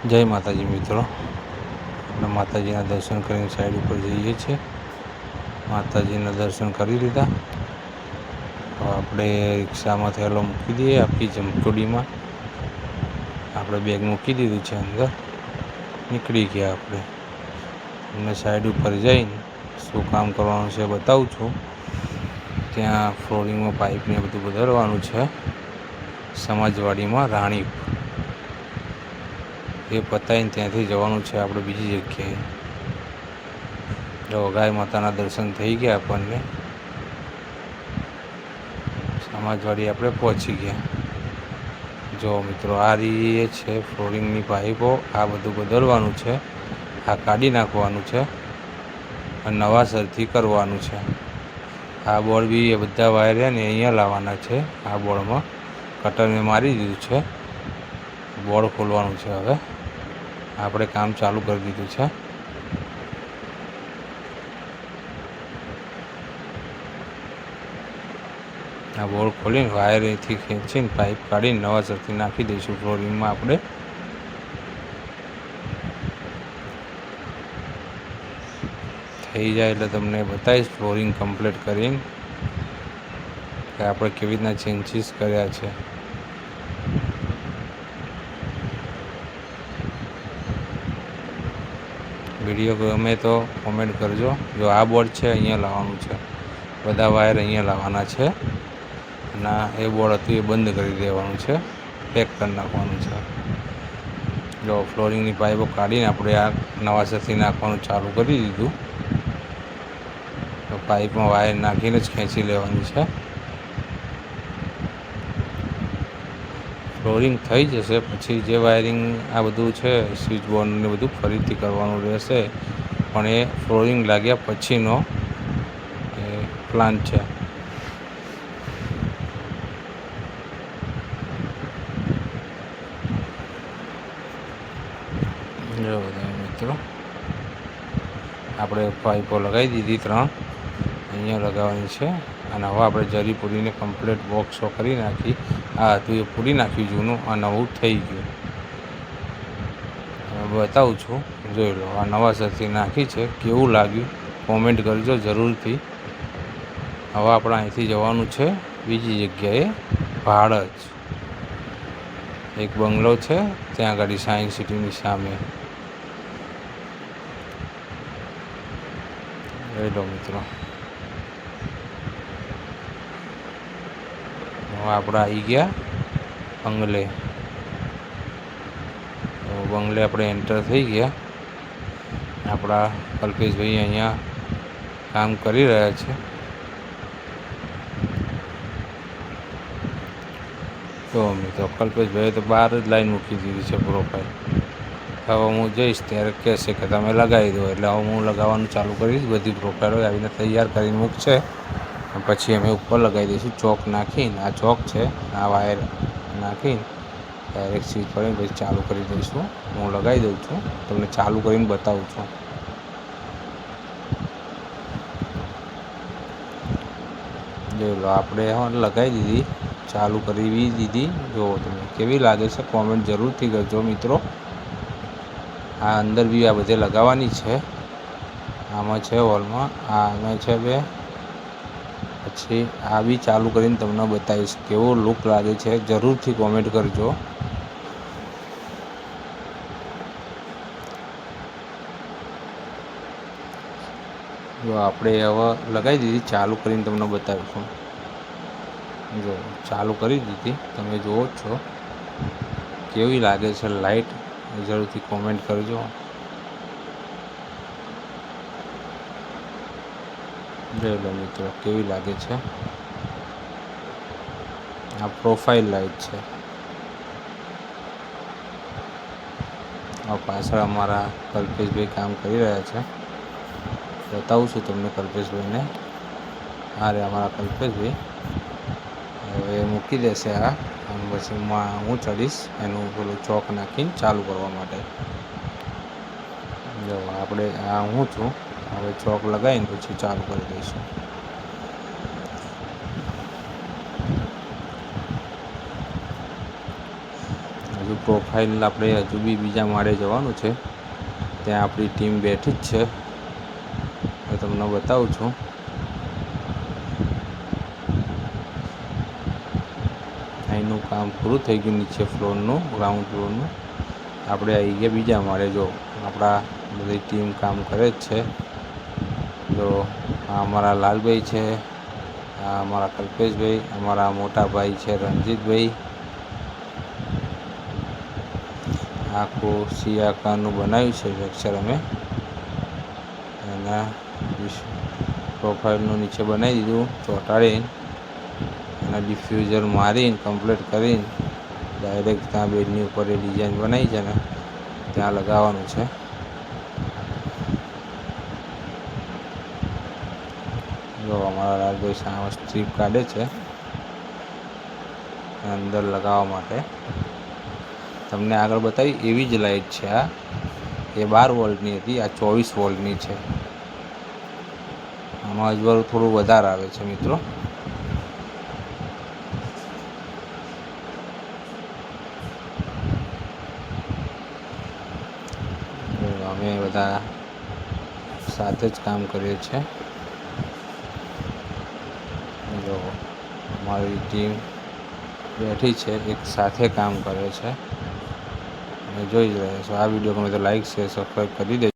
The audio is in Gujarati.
જય માતાજી મિત્રો, આપણે માતાજીના દર્શન કરીને સાઈડ ઉપર જઈએ છીએ. માતાજીના દર્શન કરી લીધા. તો આપણે રિક્ષામાં થેલો મૂકી દઈએ આપણી જમખોડીમાં. આપણે બેગ મૂકી દીધું છે અંદર. નીકળી ગયા આપણે. તમને સાઈડ ઉપર જઈને શું કામ કરવાનું છે બતાવું છું. ત્યાં ફ્લોરિંગમાં પાઇપને બધું બદલવાનું છે. સમાજવાડીમાં રાણીપ એ પતાવીને ત્યાંથી જવાનું છે આપણે બીજી જગ્યાએ. જો ગાય માતાના દર્શન થઈ ગયા આપણને. સમાજવાડી આપણે પહોંચી ગયા. જો મિત્રો, આ રીએ છે ફ્લોરિંગની પાઇપો. આ બધું બદલવાનું છે. આ કાઢી નાખવાનું છે અને નવાસરથી કરવાનું છે. આ બોર્ડ બી એ બધા વાયર ને અહીંયા લાવવાના છે. આ બોર્ડમાં કટર મેં મારી દીધું છે. બોર્ડ ખોલવાનું છે. હવે આપણે કામ ચાલુ કરી દીધું છે. આ બોર્ડ ખોલીને વાયર અહીંથી ખેંચીને પાઇપ કાઢીને નવાસરથી નાખી દઈશું ફ્લોરિંગમાં આપણે. થઈ જાય એટલે તમને બતાવીશ ફ્લોરિંગ કમ્પ્લીટ કરીને કે આપણે કેવી રીતના ચેન્જીસ કર્યા છે. વિડીયો ગમે તો કોમેન્ટ કરજો. જો આ બોર્ડ છે અહીંયા લાવવાનું છે. બધા વાયર અહીંયા લાવવાના છે. અને એ બોર્ડ હતું એ બંધ કરી દેવાનું છે. પેક કરી નાખવાનું છે. જો ફ્લોરિંગની પાઇપો કાઢીને આપણે આ નવાસરથી નાખવાનું ચાલુ કરી દીધું. તો પાઇપમાં વાયર નાખીને જ ખેંચી લેવાની છે. ફ્લોરિંગ થઈ જશે પછી જે વાયરિંગ આ બધું છે સ્વિચ બોર્ડને બધું ફરીથી કરવાનું રહેશે. પણ એ ફ્લોરિંગ લાગ્યા પછીનો એ પ્લાન છે. જો બધા મિત્રો, આપણે પાઇપો લગાવી દીધી 3 અહીંયા લગાવવાની છે. અને હવે આપણે જરી પૂરીને કમ્પ્લીટ બોક્સો કરી નાખી. આ હતું એ પૂરી નાખ્યું જૂનું, આ નવું થઈ ગયું. બતાવું છું, જોઈ લો. આ નવાસરથી નાખી છે. કેવું લાગ્યું કોમેન્ટ કરજો જરૂરથી. હવે આપણે અહીંથી જવાનું છે બીજી જગ્યાએ. ભાડજ એક બંગલો છે ત્યાં આગળ સાયન્સ સિટીની સામે. જોઈ લો મિત્રો. હવે આપણે આવી ગયા બંગલે. બંગલે આપણે એન્ટર થઈ ગયા. આપણા કલ્પેશભાઈ અહીંયા કામ કરી રહ્યા છે. તો મિત્રો, કલ્પેશભાઈએ તો બહાર જ લાઈન મૂકી દીધી છે પ્રોફાઇલ. હવે હું જઈશ ત્યારે કહેશે કે તમે લગાવી દો, એટલે હવે હું લગાવવાનું ચાલુ કરીશ. બધી પ્રોફાઇલો આવીને તૈયાર કરીને મૂકશે. પછી અમે ઉપર લગાવી દઈશું ચોક નાખીને. આ ચોક છે, આ વાયર નાખીને ડાયરેક્ટ સ્વિચ પડીને પછી ચાલુ કરી દઈશું. હું લગાવી દઉં છું, તમને ચાલુ કરીને બતાવું છું. જોઈ લો, આપણે લગાવી દીધી, ચાલુ કરી દીધી. જો તમે કેવી લાગે છે કોમેન્ટ જરૂરથી કરજો મિત્રો. આ અંદર બી આ બધે લગાવવાની છે. આમાં છે હોલમાં, આમાં છે 2. પછી આ બી ચાલુ કરીને તમને બતાવીશ કેવો લુક લાગે છે. જરૂરથી કોમેન્ટ કરજો. જો આપણે હવે લગાવી દીધી, ચાલુ કરીને તમને બતાવીશું. જો ચાલુ કરી દીધી, તમે જુઓ છો કેવી લાગે છે લાઈટ. જરૂરથી કોમેન્ટ કરજો. જોઈ લો મિત્રો કેવી લાગે છે. આ પ્રોફાઇલ લાઈટ છે. આ પાછળ અમારા કલ્પેશભાઈ કામ કરી રહ્યા છે. બતાવું છું તમને કલ્પેશભાઈને. આ રે અમારા કલ્પેશભાઈ. હવે મૂકી દેશે આ, અને પછી હું ચડીશ એનું પેલું ચોક નાખીને ચાલુ કરવા માટે. જો આપણે આ હું છું. હવે ચોક લગાવીને પછી ચાલુ કરી દઈશું. હજુ પ્રોફાઇલ આપણે હજુ બી બીજા માળે જવાનું છે, ત્યાં આપણી ટીમ બેઠી જ છે. હું તમને બતાવું છું. અહીંનું કામ પૂરું થઈ ગયું, નીચે ફ્લોરનું, ગ્રાઉન્ડ ફ્લોરનું. આપણે આવી ગયા બીજા માળે. જો આપણા બધી ટીમ કામ કરે જ છે. જો આ અમારા લાલભાઈ છે, આ અમારા કલ્પેશભાઈ, અમારા મોટા ભાઈ છે રણજીતભાઈ. આખું સી આકારનું બનાવ્યું છે સ્ટ્રક્ચર અમે, અને પ્રોફાઇલનું નીચે બનાવી દીધું ચોંટાડીને, અને ડિફ્યુઝર મારીને કમ્પ્લીટ કરીને ડાયરેક્ટ ત્યાં બેડની ઉપર એ ડિઝાઇન બનાવી છે ને ત્યાં લગાવવાનું છે. જો અમારા લાલભાઈ સામે સ્ટ્રીપ કાઢે છે અંદર લગાવવા માટે. તમને આગળ બતાવી એવી જ લાઇટ છે. આ એ 12 વોલ્ટની હતી, આ 24 વોલ્ટની છે. આમાં અજવાળું થોડું વધારે આવે છે મિત્રો. અમે બધા સાથે જ કામ કરીએ છીએ. જો અમારી ટીમ બેઠી છે, એક સાથે કામ કરે છે. જોઈ જ રહ્યા છો. આ વિડીયો ગમે તો લાઈક શેર સબસ્ક્રાઈબ કરી દેજો.